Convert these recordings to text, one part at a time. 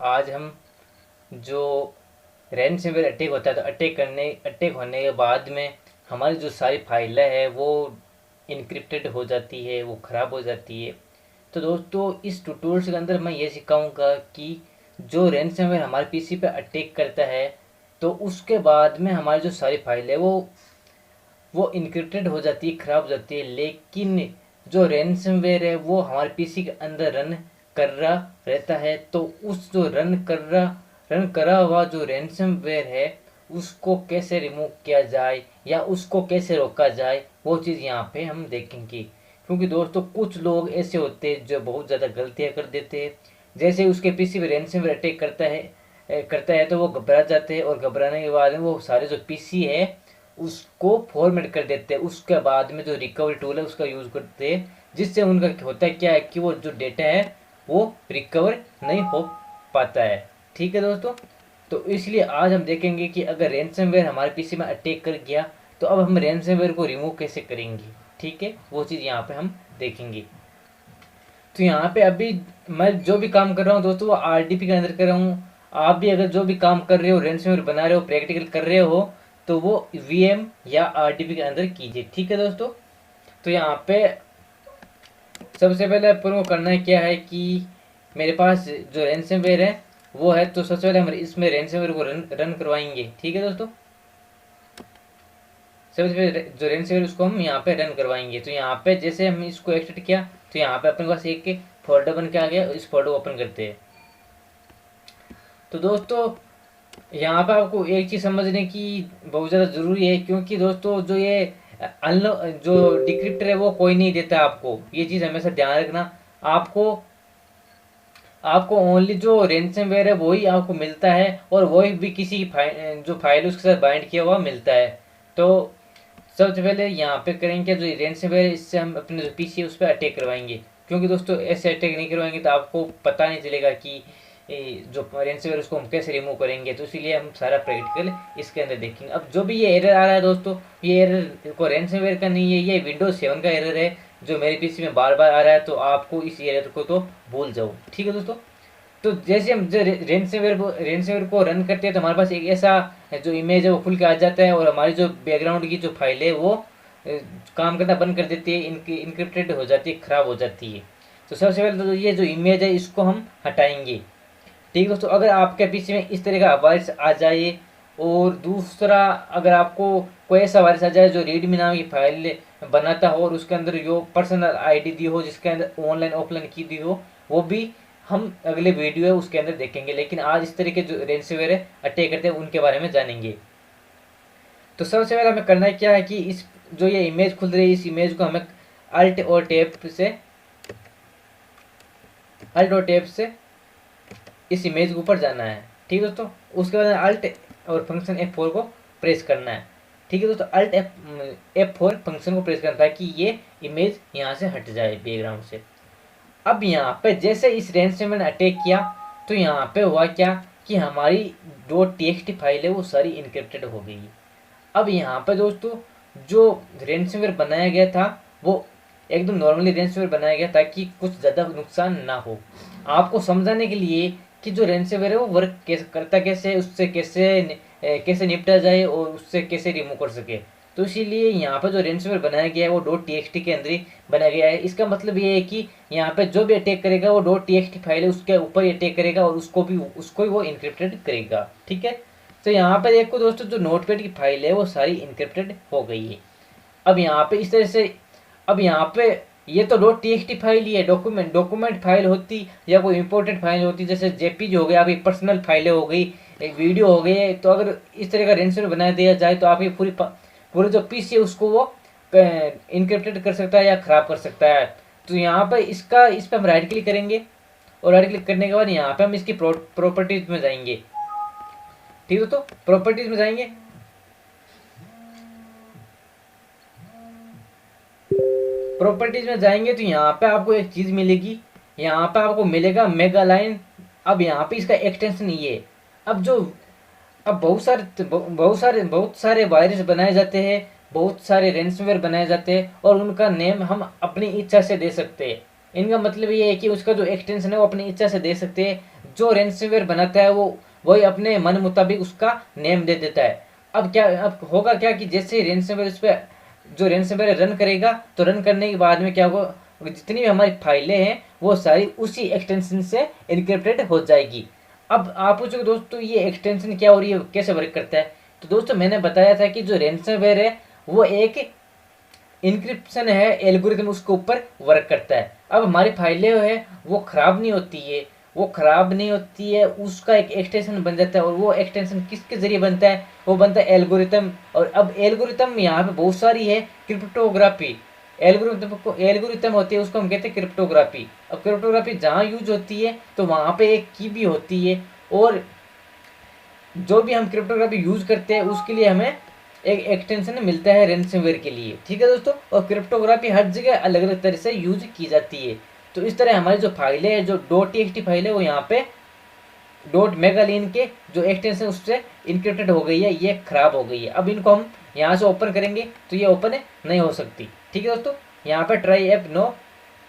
आज हम जो रैनसमवेयर अटैक होता है तो अटैक होने के बाद में हमारी जो सारी फाइलें हैं वो इनक्रिप्टेड हो जाती है, वो ख़राब हो जाती है। तो दोस्तों इस ट्यूटोरियल के अंदर मैं ये सिखाऊंगा कि जो रैनसमवेयर हमारे पीसी पे अटैक करता है तो उसके बाद में हमारी जो सारी फाइल है वो इनक्रिप्टेड हो जाती है, ख़राब हो जाती है। लेकिन जो रैनसमवेयर है वो हमारे पीसी के अंदर रन कर रहा रहता है। तो उस जो रन करा हुआ जो रैनसमवेयर है उसको कैसे रिमूव किया जाए या उसको कैसे रोका जाए, वो चीज़ यहाँ पे हम देखेंगे। क्योंकि दोस्तों कुछ लोग ऐसे होते हैं जो बहुत ज़्यादा गलतियाँ कर देते हैं। जैसे उसके पीसी पे रैनसमवेयर अटैक करता है तो वो घबरा जाते हैं और घबराने के बाद में वो सारे जो पीसी है उसको फॉर्मेट कर देते हैं। उसके बाद में जो रिकवरी टूल है उसका यूज़ करते हैं, जिससे उनका होता है क्या है कि वो जो डेटा है वो रिकवर नहीं हो पाता है। ठीक है दोस्तों, तो इसलिए आज हम देखेंगे कि अगर रैनसमवेयर हमारे पीसी में अटैक कर गया तो अब हम रैनसमवेयर को रिमूव कैसे करेंगे। ठीक है, वो चीज़ यहाँ पे हम देखेंगे। तो यहाँ पे अभी मैं जो भी काम कर रहा हूँ दोस्तों वो आरडीपी के अंदर कर रहा हूँ। आप भी अगर जो भी काम कर रहे हो, रैनसमवेयर बना रहे हो, प्रैक्टिकल कर रहे हो, तो वो वीएम या आरडीपी के अंदर कीजिए। ठीक है दोस्तों, तो यहाँ पे सबसे पहले अपन को करना है क्या है कि मेरे पास जो रैनसमवेयर है वो है, तो सबसे पहले हम इसमें रैनसमवेयर को रन करवाएंगे। ठीक है दोस्तों, सबसे पहले जो रैनसमवेयर उसको हम यहाँ पे रन करवाएंगे। तो यहाँ पे जैसे हम इसको एक्सट्रैक्ट किया तो यहाँ पे अपने पास एक फोल्डर बन के आ गया। इस फोल्डर को ओपन करते हैं। तो दोस्तों यहाँ पे आपको एक चीज़ समझने की बहुत ज़्यादा ज़रूरी है, क्योंकि दोस्तों जो ये अनलॉक जो डिक्रिप्टर है वो कोई नहीं देता आपको। ये चीज़ हमेशा ध्यान रखना। आपको आपको ओनली जो रैनसमवेयर है वही आपको मिलता है और वही भी किसी की जो फाइल उसके साथ बाइंड किया हुआ मिलता है। तो सबसे पहले यहाँ पे करेंगे जो रैनसमवेयर है इससे हम अपने जो पीसी है उस पर अटैक करवाएंगे। क्योंकि दोस्तों ऐसे अटैक नहीं करवाएंगे तो आपको पता नहीं चलेगा कि जो रैनसमवेयर उसको हम कैसे रिमूव करेंगे। तो इसीलिए हम सारा प्रैक्टिकल इसके अंदर देखेंगे। अब जो भी ये एरर आ रहा है दोस्तों, ये एरर को रैनसमवेयर का नहीं है, ये विंडोज 7 का एरर है जो मेरे पीसी में बार बार आ रहा है। तो आपको इस एरर को तो भूल जाओ। ठीक है दोस्तों, तो जैसे हम जो रैनसमवेयर को रन करते हैं तो हमारे पास एक ऐसा जो इमेज है वो खुल के आ जाता है और हमारी जो बैकग्राउंड की जो फाइल है वो काम करना बंद कर देती है, इनक्रिप्टेड हो जाती है, ख़राब हो जाती है। तो सबसे पहले तो ये जो इमेज है इसको हम हटाएंगे। ठीक है दोस्तों, अगर आपके पीसी में इस तरह का वायरस आ जाए और दूसरा अगर आपको कोई ऐसा वायरस आ जाए जो रीडमी नाम की फाइल बनाता हो और उसके अंदर जो पर्सनल आईडी दी हो, जिसके अंदर ऑनलाइन ऑफलाइन की दी हो, वो भी हम अगले वीडियो है उसके अंदर देखेंगे। लेकिन आज इस तरह के जो रैनसमवेयर है अटैक करते हैं उनके बारे में जानेंगे। तो सबसे पहले हमें करना है क्या है कि इस जो ये इमेज खुल रही है इस इमेज को हमें अल्ट और टैब से इस इमेज के ऊपर जाना है। ठीक है दोस्तों, उसके बाद अल्ट और फंक्शन F4 को प्रेस करना है। ठीक है दोस्तों, अल्ट F4 फंक्शन को प्रेस करना ताकि ये इमेज यहाँ से हट जाए बैकग्राउंड से। अब यहाँ पे जैसे इस रैनसमवेयर ने अटैक किया तो यहाँ पे हुआ क्या कि हमारी .txt फाइल है वो सारी इनक्रिप्टेड हो गई। अब यहाँ पे दोस्तों जो रैनसमवेयर बनाया गया था वो एकदम नॉर्मली रैनसमवेयर बनाया गया ताकि कुछ ज़्यादा नुकसान ना हो। आपको समझाने के लिए कि जो रैनसमवेयर है वो वर्क कैसे करता, कैसे उससे कैसे निपटा जाए और उससे कैसे रिमूव कर सके। तो इसीलिए यहाँ पर जो रैनसमवेयर बनाया गया है वो .txt के अंदर ही बनाया गया है। इसका मतलब ये है कि यहाँ पे जो भी अटैक करेगा वो .txt फाइल है उसके ऊपर ही अटैक करेगा और उसको ही वो इनक्रिप्टेड करेगा। ठीक है, तो यहाँ पे देखो दोस्तों जो नोटपैड की फाइल है वो सारी इनक्रिप्टेड हो गई है। अब यहाँ पे इस तरह से अब यहाँ पे ये तो .txt फाइल ही है। डॉक्यूमेंट फाइल होती या कोई इंपॉर्टेंट फाइल होती, जैसे जेपीजी हो गया, आपकी पर्सनल फाइलें हो गई, एक वीडियो हो गई। तो अगर इस तरह का रैनसमवेयर बना दिया जाए तो आपकी पूरी जो पीसी है उसको वो इनक्रिप्टेड कर सकता है या ख़राब कर सकता है। तो यहाँ पर इस पर हम राइट क्लिक करेंगे और राइट क्लिक करने के बाद यहाँ पे हम इसकी प्रॉपर्टीज में जाएंगे। ठीक है, तो प्रॉपर्टीज में जाएंगे। प्रॉपर्टीज में जाएंगे तो यहाँ पे आपको एक चीज़ मिलेगी, यहाँ पे आपको मिलेगा मेगालाइन। अब यहाँ पे इसका एक्सटेंशन ये है। अब बहुत सारे वायरस बनाए जाते हैं, बहुत सारे रैनसमवेयर बनाए जाते हैं और उनका नेम हम अपनी इच्छा से दे सकते हैं। इनका मतलब ये है कि उसका जो एक्सटेंशन है वो अपनी इच्छा से दे सकते हैं। जो रैंसमवेयर बनाता है वो वही अपने मन मुताबिक उसका नेम दे देता है। अब होगा क्या कि जैसे रैंसमवेयर उस पर जो रैंसमवेयर रन करेगा तो रन करने के बाद में क्या होगा, जितनी भी हमारी फाइलें हैं वो सारी उसी एक्सटेंशन से इनक्रिप्टेड हो जाएगी। अब आप पूछोगे दोस्तों ये एक्सटेंशन क्या और ये कैसे वर्क करता है। तो दोस्तों मैंने बताया था कि जो रैंसमवेयर है वो एक इंक्रिप्शन है एल्गोरिथम उसके ऊपर वर्क करता है। अब हमारी फाइलें है वो खराब नहीं होती है, वो खराब नहीं होती है, उसका एक एक्सटेंशन बन जाता है। और वो एक्सटेंशन किसके जरिए बनता है, वो बनता है एल्गोरिथम। और अब एल्गोरिथम यहाँ पे बहुत सारी है, क्रिप्टोग्राफी एल्गोरिथम होती है, उसको हम कहते हैं क्रिप्टोग्राफी। अब क्रिप्टोग्राफी जहाँ यूज होती है तो वहाँ पे एक की भी होती है, और जो भी हम क्रिप्टोग्राफी यूज करते हैं उसके लिए हमें एक एक्सटेंशन मिलता है रैंसमवेयर के लिए। ठीक है दोस्तों, और क्रिप्टोग्राफी हर जगह अलग अलग तरह से यूज की जाती है। तो इस तरह हमारी जो फाइलें है, जो .txt फाइल है, वो यहाँ पे .megalin के जो एक्सटेंशन उससे इनक्रिप्टेड हो गई है, ये खराब हो गई है। अब इनको हम यहाँ से ओपन करेंगे तो ये ओपन नहीं हो सकती। ठीक है दोस्तों, यहाँ पे try app know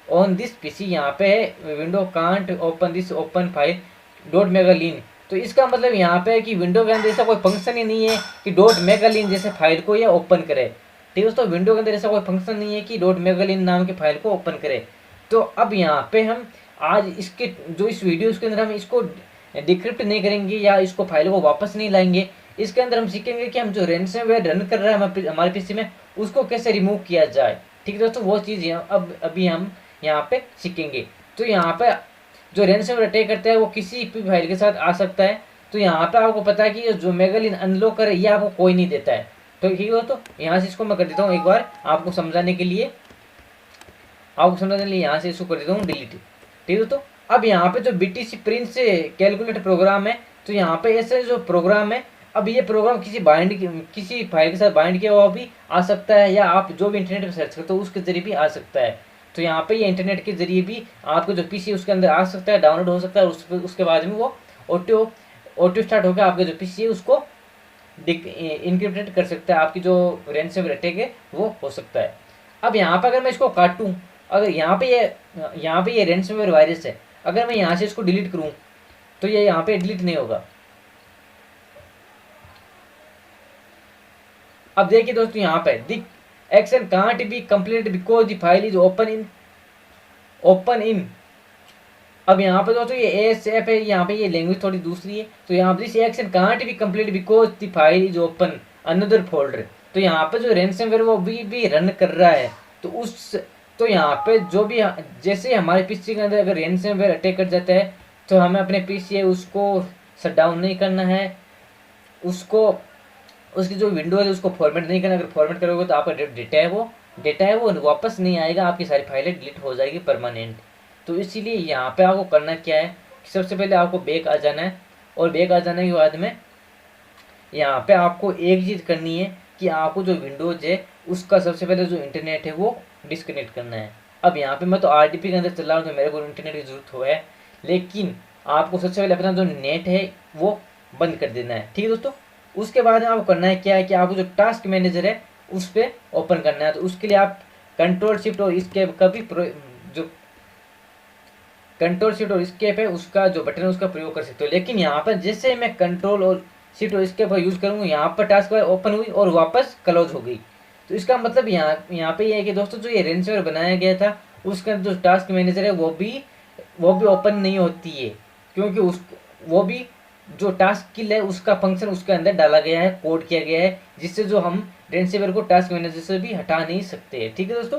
on this PC, यहाँ पे है window can't open this open file .megalin। तो इसका मतलब यहाँ पे है कि विंडो के अंदर ऐसा कोई फंक्शन ही नहीं है कि .megalin जैसे फाइल को ये ओपन करे। ठीक है दोस्तों, विंडो के अंदर ऐसा कोई फंक्शन नहीं है कि .megalin नाम की फाइल को ओपन करे। तो अब यहाँ पे हम आज इसके जो इस वीडियो के अंदर हम इसको डिक्रिप्ट नहीं करेंगे या इसको फाइल को वापस नहीं लाएंगे। इसके अंदर हम सीखेंगे कि हम जो रैंसमवेयर रन कर रहा है हमारे पीसी में उसको कैसे रिमूव किया जाए। ठीक है दोस्तों, वो चीज़ अब अभी हम यहाँ पे सीखेंगे। तो यहाँ पे जो रैंसमवेयर अटैक करता है वो किसी भी फाइल के साथ आ सकता है। तो यहाँ पे आपको पता है कि जो मेगालिन अनलॉक करे ये आपको कोई नहीं देता है। तो ठीक है दोस्तों, यहाँ से इसको मैं कर देता हूँ एक बार आपको समझाने के लिए, यहाँ से इसको कर देता हूँ डिलीट। ठीक है दोस्तों, अब यहाँ पे जो BTC प्रिंट से कैलकुलेट प्रोग्राम है, तो यहाँ पे ऐसे जो प्रोग्राम है, अब ये प्रोग्राम किसी फाइल के साथ बाइंड किया हुआ भी आ सकता है, या आप जो भी इंटरनेट पर सर्च करते हो उसके जरिए भी आ सकता है। तो यहाँ पे ये इंटरनेट के जरिए भी आपको जो पीसी उसके अंदर आ सकता है, डाउनलोड हो सकता है, उसके बाद में वो ऑटो स्टार्ट होकर आपका जो पीसी है उसको इनक्रिप्टेड कर सकता है, आपकी जो रैंसमवेयर अटैक है वो हो सकता है। अब यहाँ पर अगर मैं इसको काटूँ, अगर यहाँ पे ये रैंसमवेयर वायरस है, अगर मैं यहाँ से इसको डिलीट करूँ तो ये यहाँ पे डिलीट नहीं होगा। अब देखिए दोस्तों, यहाँ पे the action can't be complete because the file is open in. अब यहाँ पे दोस्तों ये ASF है, यहाँ पे ये लैंग्वेज थोड़ी दूसरी है। तो यहाँ पे this action can't be complete because the file is open another folder. तो यहाँ पे जो रैंसमवेयर वो भी रन कर रहा है। तो यहाँ पे जो भी जैसे हमारे पीसी के अंदर अगर रैंसमवेयर अटैक कर जाता है तो हमें अपने पीसी है उसको शट डाउन नहीं करना है, उसकी जो विंडो है उसको फॉर्मेट नहीं करना। अगर फॉर्मेट करोगे तो आपका डेटा है वो वापस नहीं आएगा, आपकी सारी फाइलें डिलीट हो जाएगी परमानेंट। तो इसीलिए यहाँ पे आपको करना क्या है कि सबसे पहले आपको बैक आ जाना है, और बैक आ जाने के बाद में यहाँ पे आपको एक चीज़ करनी है कि आपको जो विंडोज है उसका सबसे पहले जो इंटरनेट है वो डिस्कनेक्ट करना है। अब यहाँ पे मैं तो RDP के अंदर चल रहा हूँ तो मेरे को इंटरनेट की जरूरत हो है, लेकिन आपको सबसे पहले अपना जो नेट है वो बंद कर देना है। ठीक है दोस्तों, उसके बाद में आपको करना है क्या है कि आपको जो टास्क मैनेजर है उस पर ओपन करना है। तो उसके लिए आप कंट्रोल शिफ्ट और एस्केप का भी जो कंट्रोल शिफ्ट और एस्केप है उसका जो बटन है उसका प्रयोग कर सकते हो। लेकिन यहाँ पर जैसे मैं कंट्रोल और शिफ्ट और एस्केप का यूज़ करूँगा, यहाँ पर टास्क बार ओपन हुई और वापस क्लोज हो गई। तो इसका मतलब यहाँ पे ये है कि दोस्तों जो ये रैंसमवेयर बनाया गया था उसके अंदर जो टास्क मैनेजर है वो भी ओपन नहीं होती है, क्योंकि वो भी जो टास्क किल है उसका फंक्शन उसके अंदर डाला गया है, कोड किया गया है, जिससे जो हम रैंसमवेयर को टास्क मैनेजर से भी हटा नहीं सकते। ठीक है दोस्तों,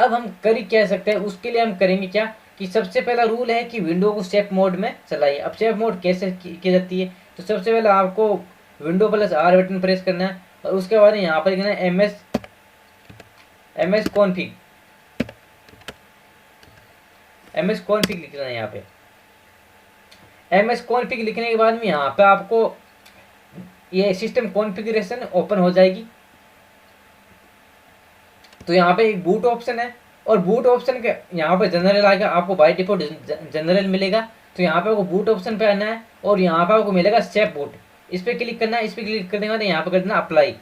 अब हम कर ही क्या सकते हैं, उसके लिए हम करेंगे क्या कि सबसे पहला रूल है कि विंडो को सेफ मोड में चलाइए। अब सेफ मोड कैसे की जाती है, तो सबसे पहले आपको विंडो +R बटन प्रेस करना है, और उसके बाद यहाँ पर लिखना है ms config लिखना है। यहाँ पे ms config लिखने के बाद में यहाँ पे आपको ये सिस्टम कॉन्फ़िगरेशन ओपन हो जाएगी। तो यहाँ पे एक बूट ऑप्शन है, और बूट ऑप्शन के यहाँ पे जनरल आएगा, आपको बाय डिफॉल्ट जनरल मिलेगा। तो यहाँ पे आपको बूट ऑप्शन पे आना है, और यहाँ पे आपको मिलेगा सेफ बूट, इस पर क्लिक करना है। इस पर क्लिक करने के बाद यहाँ पे कर देना अप्लाई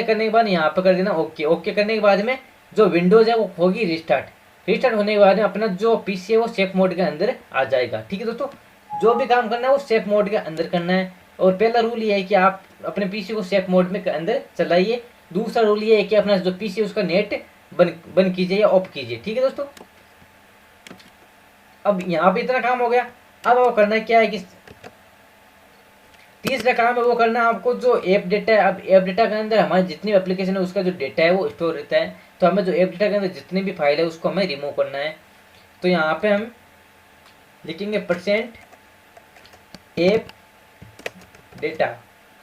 करने के बाद यहाँ पे कर देना ओके। करने के बाद में जो विंडोज़ है वो होगी रिस्टार्ट। रीस्टार्ट होने के बाद में अपना जो पीसी है वो सेफ मोड के अंदर आ जाएगा। ठीक है दोस्तों, जो भी काम करना है वो सेफ मोड के अंदर करना है। और पहला रूल ये है कि आप अपने पीसी को सेफ मोड में अंदर चलाइए। दूसरा रूल ये है कि अपना जो पीसी है उसका नेट बंद कीजिए या ऑफ कीजिए। ठीक है दोस्तों, अब यहाँ पे इतना काम हो गया। अब वो करना क्या है कि तीसरा काम है वो करना आपको जो ऐप डेटा है। अब ऐप डेटा के अंदर हमारे जितनी भी एप्लीकेशन है उसका जो डेटा है वो स्टोर रहता है। तो हमें जो ऐप डेटा के अंदर जितनी भी फाइल है उसको हमें रिमूव करना है। तो यहाँ पे हम लिखेंगे परसेंट ऐप डेटा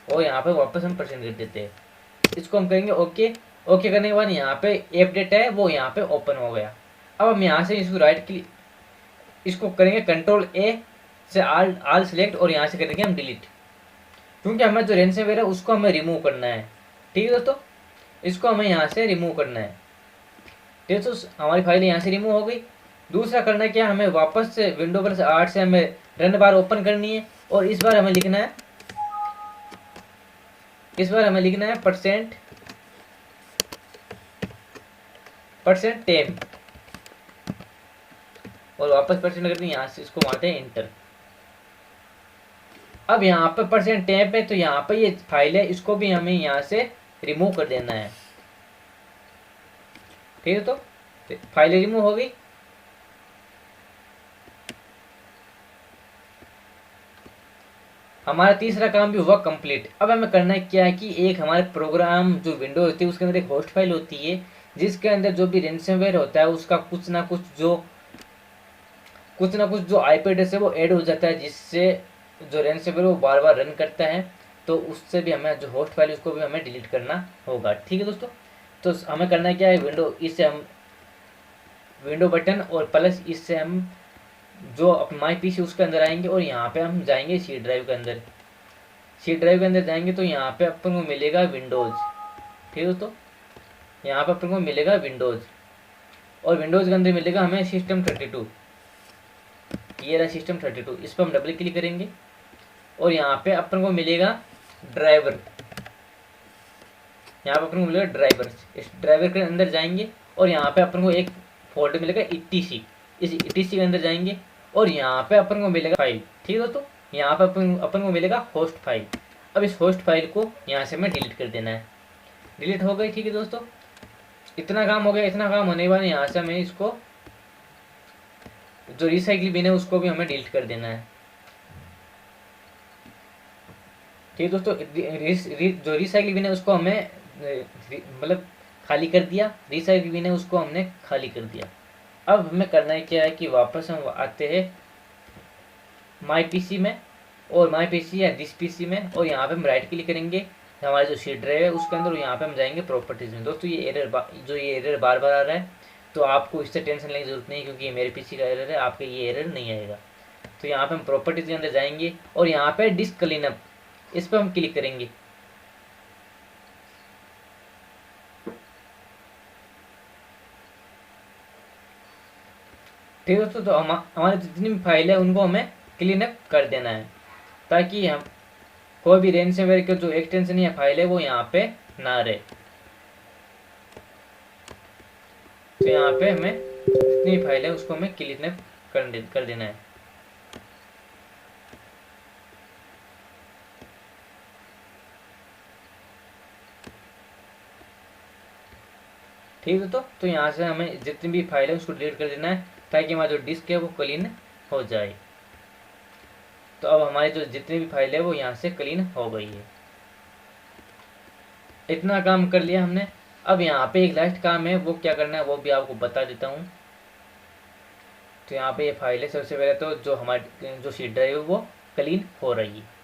और यहाँ पे वापस हम परसेंट कर देते हैं। इसको हम करेंगे ओके। ओके करने के बाद यहाँ पे ऐप डेटा है वो यहाँ पे ओपन हो गया। अब हम यहाँ से इसको राइट क्लिक, इसको करेंगे कंट्रोल ए से आल सेलेक्ट और यहाँ से करेंगे हम डिलीट, क्योंकि हमें जो रेंसमवेयर है उसको हमें रिमूव करना है। ठीक है दोस्तों, इसको हमें यहाँ से रिमूव करना है। ठीक है दोस्तों, हमारी फाइल यहाँ से रिमूव हो गई। दूसरा करना क्या, हमें वापस से विंडो प्लस 8 से हमें रन बार ओपन करनी है और इस बार हमें लिखना है, परसेंट टेम और वापस परसेंट करते हैं, यहाँ से इसको मारते हैं इंटर। अब यहाँ पे परसेंट टेप है तो यहाँ पे ये फाइल है, इसको भी हमें यहाँ से रिमूव कर देना है। ठीक है, तो फाइल रिमूव हो गई। हमारा तीसरा काम भी हुआ कंप्लीट। अब हमें करना है क्या है कि एक हमारे प्रोग्राम जो विंडो होती है उसके अंदर एक होस्ट फाइल होती है जिसके अंदर जो भी रेंसमवेयर होता है उसका कुछ ना कुछ जो आईपी एड्रेस है वो ऐड हो जाता है, जिससे जो रेंसमवेयर वो बार बार रन करता है। तो उससे भी हमें जो होस्ट फाइल उसको भी हमें डिलीट करना होगा। ठीक है दोस्तों, तो हमें करना क्या है, इससे हम विंडो बटन और प्लस इससे हम जो माई पीसी उसके अंदर आएंगे और यहाँ पे हम जाएंगे सी ड्राइव के अंदर। सी ड्राइव के अंदर जाएंगे तो यहाँ पे अपन को मिलेगा विंडोज़। ठीक है दोस्तों, यहाँ पे अपन को मिलेगा विंडोज़ और विंडोज़ के अंदर मिलेगा हमें सिस्टम 32। ये रहा सिस्टम 32, इस पर हम डबल क्लिक करेंगे और यहाँ पे अपन को मिलेगा ड्राइवर। यहाँ पे अपन को मिलेगा ड्राइवर। इस ड्राइवर के अंदर जाएंगे और यहाँ पे अपन को एक फोल्डर मिलेगा ईटीसी। इस ईटीसी के अंदर जाएंगे और यहाँ पे अपन को मिलेगा फाइल। ठीक है दोस्तों, यहाँ पे अपन को मिलेगा होस्ट फाइल। अब इस होस्ट फाइल को यहाँ से हमें डिलीट कर देना है। डिलीट हो गई। ठीक है दोस्तों, इतना काम हो गया। इतना काम होने के बाद यहाँ से हमें इसको जो रिसाइकिल बिन है उसको भी हमें डिलीट कर देना है। ठीक है दोस्तों, जो रिसाइकिल बिन है उसको हमें मतलब खाली कर दिया। रिसाइकिल बिन है उसको हमने खाली कर दिया। अब हमें करना है क्या है कि वापस हम आते हैं माई पीसी में और माई पीसी या दिस पीसी में और यहाँ पे हम राइट क्लिक करेंगे हमारा जो सी ड्राइव है उसके अंदर, यहाँ पे हम जाएंगे प्रॉपर्टीज में। दोस्तों ये एरर बार बार आ रहा है तो आपको इससे टेंशन लेने की जरूरत नहीं, क्योंकि ये मेरे पीसी का एरर है, आपके ये एरर नहीं आएगा। तो यहाँ पे हम प्रॉपर्टीज के अंदर जाएंगे और यहाँ पे डिस्क क्लीनअप, इस पर हम क्लिक करेंगे। ठीक है दोस्तों, तो हमारे जितनी भी फाइल है उनको हमें क्लीन अप कर देना है ताकि हम कोई भी रेंसमवेयर के जो एक्सटेंशन या फाइल है वो यहाँ पे ना रहे। तो यहाँ पे हमें जितनी फाइल है उसको हमें क्लीन अप कर देना है। ठीक है तो यहाँ से हमें जितनी भी फाइल है उसको डिलीट कर देना है ताकि हमारा जो डिस्क है वो क्लीन हो जाए। तो अब हमारी जो जितनी भी फाइल है वो यहाँ से क्लीन हो गई है। इतना काम कर लिया हमने। अब यहाँ पे एक लास्ट काम है, वो क्या करना है वो भी आपको बता देता हूँ। तो यहाँ पे ये फाइल है, सबसे पहले तो जो हमारी जो सी ड्राइव है वो क्लीन हो रही है।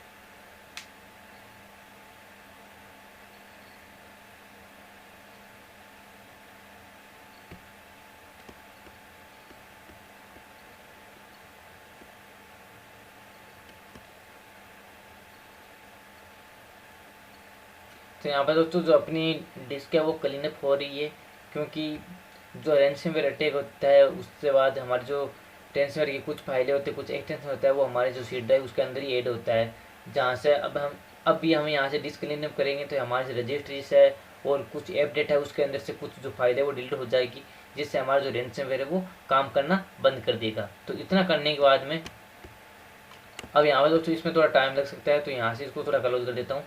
तो यहाँ पर दोस्तों जो अपनी डिस्क है वो क्लीन अप हो रही है, क्योंकि जो रेंसमवेयर अटैक होता है उसके बाद हमारे जो रेंसमवेयर की कुछ फाइलें होती है, कुछ एक्सटेंशन होता है वो हमारे जो सी ड्राइव उसके अंदर ही ऐड होता है। जहाँ से अब भी हम यहाँ से डिस्क क्लीन अप करेंगे तो हमारे जो रजिस्ट्रीज है और कुछ ऐप डेटा है उसके अंदर से कुछ जो फाइल है वो डिलीट हो जाएगी, जिससे हमारा जो रैंसमवेयर है वो काम करना बंद कर देगा। तो इतना करने के बाद में अब यहाँ पर दोस्तों इसमें थोड़ा टाइम लग सकता है, तो यहाँ से इसको थोड़ा क्लोज कर देता हूँ।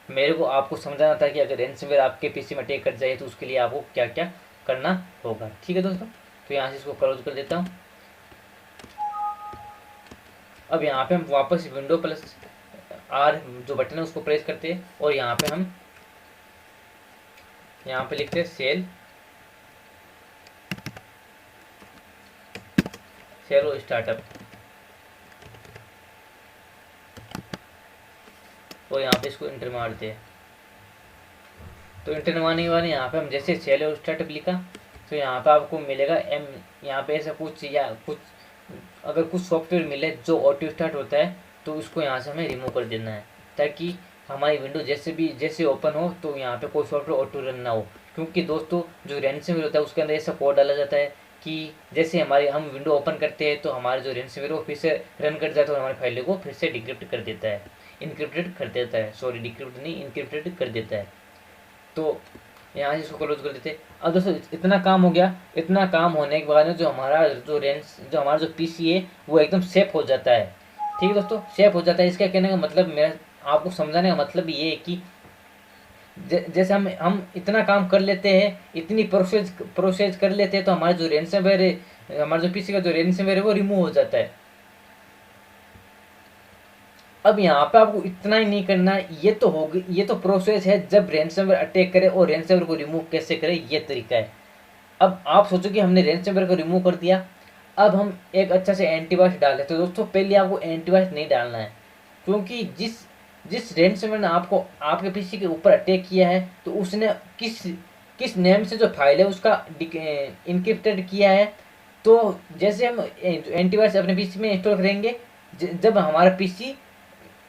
मेरे को आपको समझाना था कि अगर रैंसमवेयर आपके पीसी में अटैक कर जाए तो उसके लिए आपको क्या क्या करना होगा। ठीक है दोस्तों, तो यहाँ से इसको क्लोज कर देता हूँ। अब यहाँ पे हम वापस विंडो प्लस आर जो बटन है उसको प्रेस करते हैं और यहाँ पे हम यहाँ पे लिखते हैं सेल और स्टार्टअप, और यहाँ पे इसको इंटर मारते हैं। तो इंटर मारने के बाद यहाँ पे हम जैसे सेल और स्टार्टअप लिखा तो यहाँ पे आपको मिलेगा एम, यहाँ पे ऐसा कुछ या कुछ अगर कुछ सॉफ्टवेयर मिले जो ऑटो स्टार्ट होता है तो उसको यहाँ से हमें रिमूव कर देना है, ताकि हमारी विंडो जैसे ओपन हो तो यहाँ पे कोई सॉफ्टवेयर ऑटो रन ना हो। क्योंकि दोस्तों जो रैंसमवेयर होता है उसके अंदर ऐसा कोड डाला जाता है कि जैसे हम विंडो ओपन करते हैं तो हमारे जो रैंसमवेयर वो फिर से रन कर जाता है और हमारी फाइल को फिर से डिक्रिप्ट कर देता है, इनक्रिप्टेड कर देता है, सॉरी डिक्रिप्ट नहीं इनक्रिप्टेड कर देता है। तो यहाँ से इसको क्लोज कर देते। अब दोस्तों इतना काम हो गया। इतना काम होने के बाद में जो हमारा जो पीसी है वो एकदम सेफ हो जाता है। ठीक है दोस्तों, सेफ हो जाता है। इसका कहने का मतलब, मेरा आपको समझाने का मतलब ये है कि जैसे हम इतना काम कर लेते हैं, इतनी प्रोसेस कर लेते हैं तो हमारा जो रैंसमवेयर है, हमारा जो पीसी का जो रैंसमवेयर है वो रिमूव हो जाता है। अब यहाँ पे आपको इतना ही नहीं करना है, ये तो होगी, ये तो प्रोसेस है जब रैंसमवेयर अटैक करे और रैंसमवेयर को रिमूव कैसे करे ये तरीका है। अब आप सोचो कि हमने रैंसमवेयर को रिमूव कर दिया, अब हम एक अच्छा से एंटीवायरस डाल देते। तो दोस्तों पहले आपको एंटीवायरस नहीं डालना है, क्योंकि जिस रैंसमवेयर ने आपको आपके पीसी के ऊपर अटैक किया है तो उसने किस नेम से जो फाइल है उसका इनक्रिप्टेड किया है। तो जैसे हम एंटीवायरस अपने पीसी में इंस्टॉल करेंगे, जब हमारा पीसी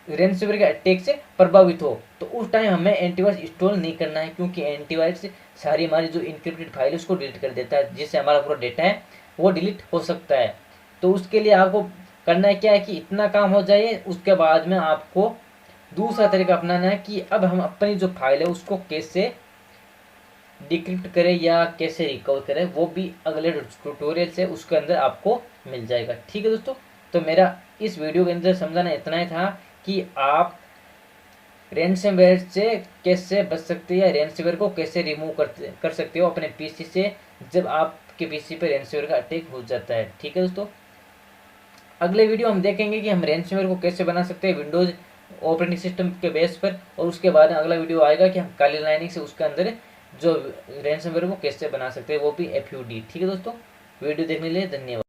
रैंसमवेयर के अटैक से प्रभावित हो तो उस टाइम हमें एंटीवायरस इंस्टॉल नहीं करना है, क्योंकि एंटीवायरस सारी हमारी जो इनक्रिप्टेड फाइल है उसको डिलीट कर देता है, जिससे हमारा पूरा डेटा है वो डिलीट हो सकता है। तो उसके लिए आपको करना है क्या है कि इतना काम हो जाए, उसके बाद में आपको दूसरा तरीका अपनाना है कि अब हम अपनी जो फाइल है उसको कैसे डिक्रिप्ट करें या कैसे रिकवर करें, वो भी अगले ट्यूटोरियल से उसके अंदर आपको मिल जाएगा। ठीक है दोस्तों, तो मेरा इस वीडियो के अंदर समझाना इतना ही था कि आप रैंसमवेयर से कैसे बच सकते हैं या रैंसमवेयर को कैसे रिमूव कर सकते हो अपने पीसी से जब आपके पीसी पे रैंसमवेयर का अटैक हो जाता है। ठीक है दोस्तों, अगले वीडियो हम देखेंगे कि हम रैंसमवेयर को कैसे बना सकते हैं विंडोज ऑपरेटिंग सिस्टम के बेस पर, और उसके बाद अगला वीडियो आएगा कि हम काली लाइनिंग से उसके अंदर जो रैंसमवेयर को कैसे बना सकते हैं, वो भी FUD। ठीक है दोस्तों, वीडियो देखने के लिए धन्यवाद।